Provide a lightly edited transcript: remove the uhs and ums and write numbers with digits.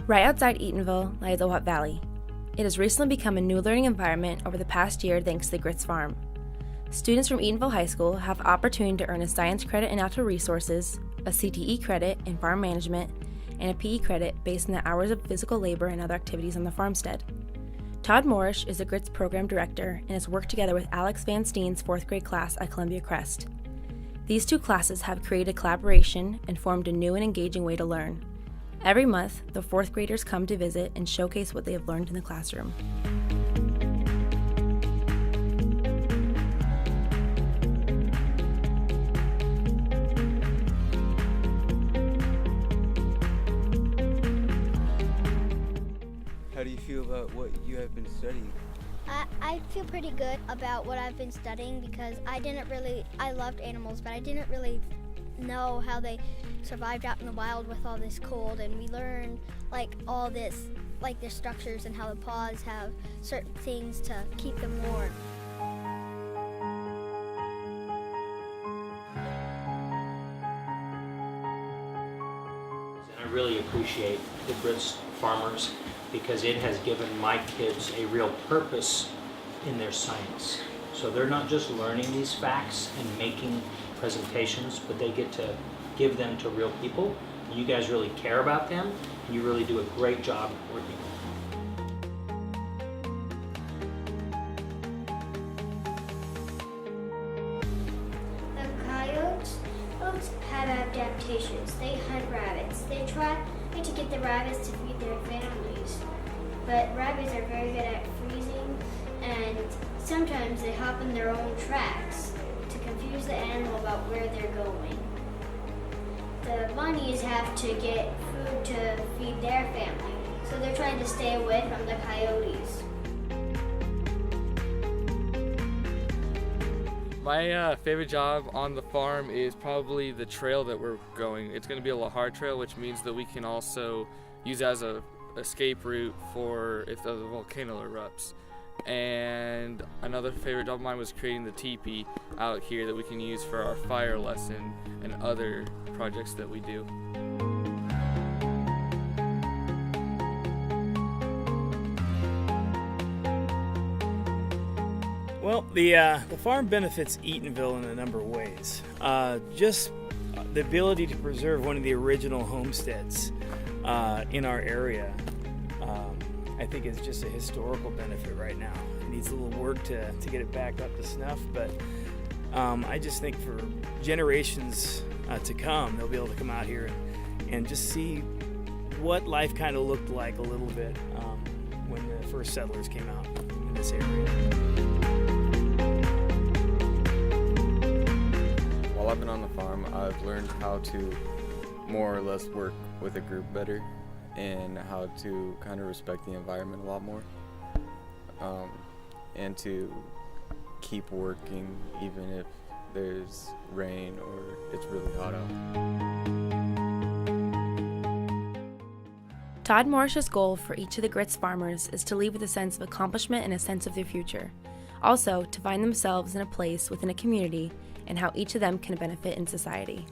Right outside Eatonville lies Owat Valley. It has recently become a new learning environment over the past year thanks to the Grits Farm. Students from Eatonville High School have the opportunity to earn a science credit in natural resources, a CTE credit in farm management, and a PE credit based on the hours of physical labor and other activities on the farmstead. Todd Morrish is the Grits program director and has worked together with Alex Van Steen's 4th grade class at Columbia Crest. These two classes have created collaboration and formed a new and engaging way to learn. Every month, the 4th graders come to visit and showcase what they have learned in the classroom. How do you feel about what you have been studying? I feel pretty good about what I've been studying because I loved animals, but I didn't really know how they survived out in the wild with all this cold, and we learned all this, the structures and how the paws have certain things to keep them warm. I really appreciate the Grits farmers because it has given my kids a real purpose in their science. So they're not just learning these facts and making presentations, but they get to give them to real people. You guys really care about them, and you really do a great job working with them. The coyotes have adaptations. They hunt rabbits. They try to get the rabbits to feed their families. But rabbits are very good at freezing, and sometimes they hop in their own tracks to confuse the animal about where they're going. The bunnies have to get food to feed their family, so they're trying to stay away from the coyotes. My favorite job on the farm is probably the trail that we're going. It's going to be a Lahar trail, which means that we can also use as a escape route for if the volcano erupts. And another favorite job of mine was creating the teepee out here that we can use for our fire lesson and other projects that we do. Well, the farm benefits Eatonville in a number of ways. Just the ability to preserve one of the original homesteads in our area, I think is just a historical benefit right now. It needs a little work to get it back up to snuff, but I just think for generations to come, they'll be able to come out here and just see what life kind of looked like a little bit when the first settlers came out in this area. While I've been on the farm, I've learned how to more or less work with a group better and how to kind of respect the environment a lot more, and to keep working even if there's rain or it's really hot out. Todd Morrish's goal for each of the Grits farmers is to leave with a sense of accomplishment and a sense of their future. Also, to find themselves in a place within a community and how each of them can benefit in society.